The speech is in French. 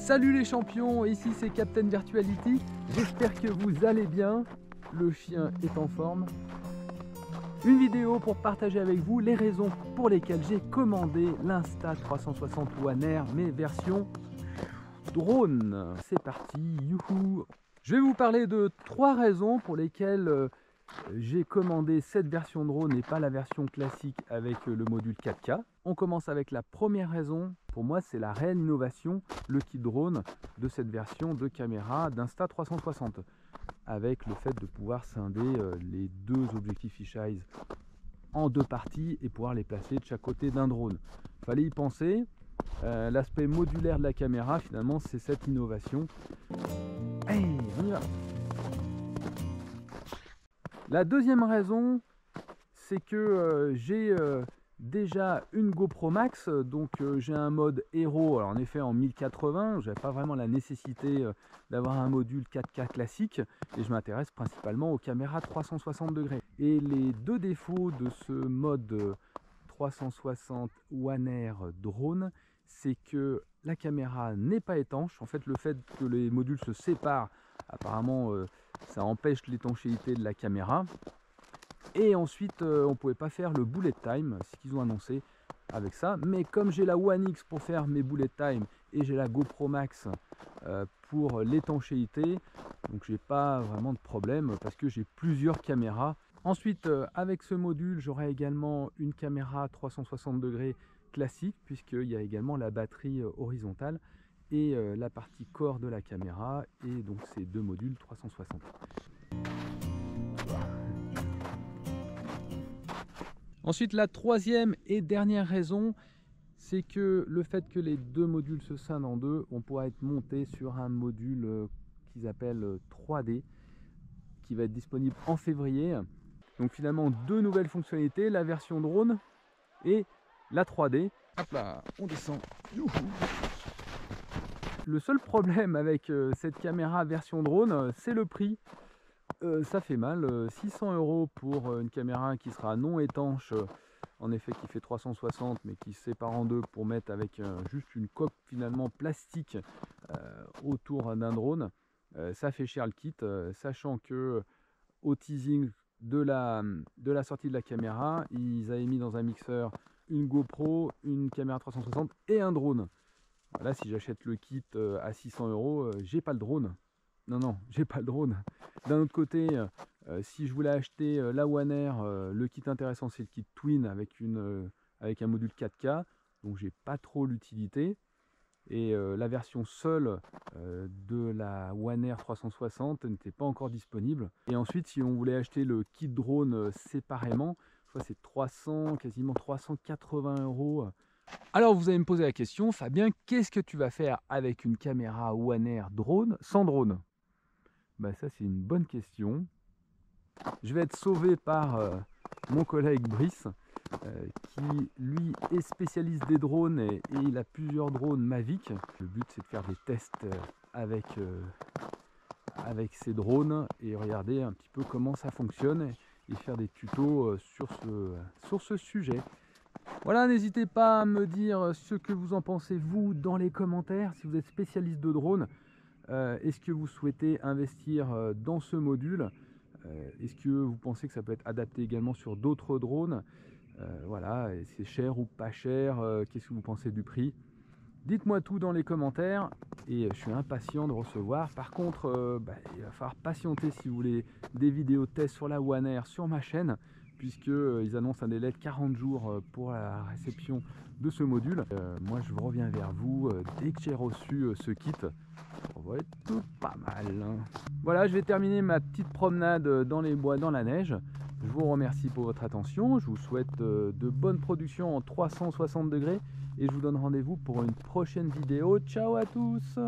Salut les champions, ici c'est Captain Virtuality, j'espère que vous allez bien, le chien est en forme. Une vidéo pour partager avec vous les raisons pour lesquelles j'ai commandé l'Insta360 One Air, mais version drone. C'est parti, youhou! Je vais vous parler de 3 raisons pour lesquelles j'ai commandé cette version drone et pas la version classique avec le module 4K. On commence avec la première raison. Pour moi, c'est la réelle innovation, le kit drone de cette version de caméra d'Insta360. Avec le fait de pouvoir scinder les 2 objectifs fisheye en 2 parties et pouvoir les placer de chaque côté d'un drone. Il fallait y penser. L'aspect modulaire de la caméra, finalement, c'est cette innovation. Hey, on y va! La deuxième raison, c'est que j'ai déjà une GoPro Max, donc j'ai un mode héros, alors en effet en 1080, j'avais pas vraiment la nécessité d'avoir un module 4K classique, et je m'intéresse principalement aux caméras 360 degrés. Et les 2 défauts de ce mode 360 One Air drone, c'est que la caméra n'est pas étanche. En fait, le fait que les modules se séparent, apparemment ça empêche l'étanchéité de la caméra. Et ensuite on ne pouvait pas faire le bullet time, ce qu'ils ont annoncé avec ça. Mais comme j'ai la One X pour faire mes bullet time et j'ai la GoPro Max pour l'étanchéité, donc j'ai pas vraiment de problème parce que j'ai plusieurs caméras. Ensuite avec ce module j'aurai également une caméra 360 degrés classique, puisqu'il y a également la batterie horizontale et la partie corps de la caméra, et donc ces 2 modules 360. Ensuite, la troisième et dernière raison, c'est que le fait que les 2 modules se scindent en 2, on pourra être monté sur un module qu'ils appellent 3D, qui va être disponible en février. Donc finalement 2 nouvelles fonctionnalités, la version drone et la 3D. Hop là, on descend. Youhou. Le seul problème avec cette caméra version drone, c'est le prix. Ça fait mal, 600 € pour une caméra qui sera non étanche, en effet qui fait 360 mais qui se sépare en 2 pour mettre avec juste une coque finalement plastique autour d'un drone. Ça fait cher le kit, sachant que au teasing de la sortie de la caméra, ils avaient mis dans un mixeur une GoPro, une caméra 360 et un drone. Là, si j'achète le kit à 600 €, j'ai pas le drone. Non, j'ai pas le drone. D'un autre côté, si je voulais acheter la One Air, le kit intéressant c'est le kit Twin avec un module 4K, donc j'ai pas trop l'utilité. Et la version seule de la One Air 360 n'était pas encore disponible. Et ensuite, si on voulait acheter le kit drone séparément, je crois que c'est 300, quasiment 380 €. Alors vous allez me poser la question, Fabien, qu'est-ce que tu vas faire avec une caméra One Air drone sans drone? Bah ça c'est une bonne question. Je vais être sauvé par mon collègue Brice, qui lui est spécialiste des drones et il a plusieurs drones Mavic. Le but c'est de faire des tests avec ces drones et regarder un petit peu comment ça fonctionne et faire des tutos sur ce sujet. Voilà, n'hésitez pas à me dire ce que vous en pensez vous dans les commentaires. Si vous êtes spécialiste de drones, est-ce que vous souhaitez investir dans ce module? Est-ce que vous pensez que ça peut être adapté également sur d'autres drones? Voilà, c'est cher ou pas cher? Qu'est-ce que vous pensez du prix? Dites-moi tout dans les commentaires et je suis impatient de recevoir. Par contre, il va falloir patienter si vous voulez des vidéos tests sur la One Air sur ma chaîne, puisqu'ils annoncent un délai de 40 jours pour la réception de ce module. Moi, je reviens vers vous dès que j'ai reçu ce kit. Ça va être tout pas mal, hein. Voilà, je vais terminer ma petite promenade dans les bois, dans la neige. Je vous remercie pour votre attention. Je vous souhaite de bonnes productions en 360 degrés. Et je vous donne rendez-vous pour une prochaine vidéo. Ciao à tous!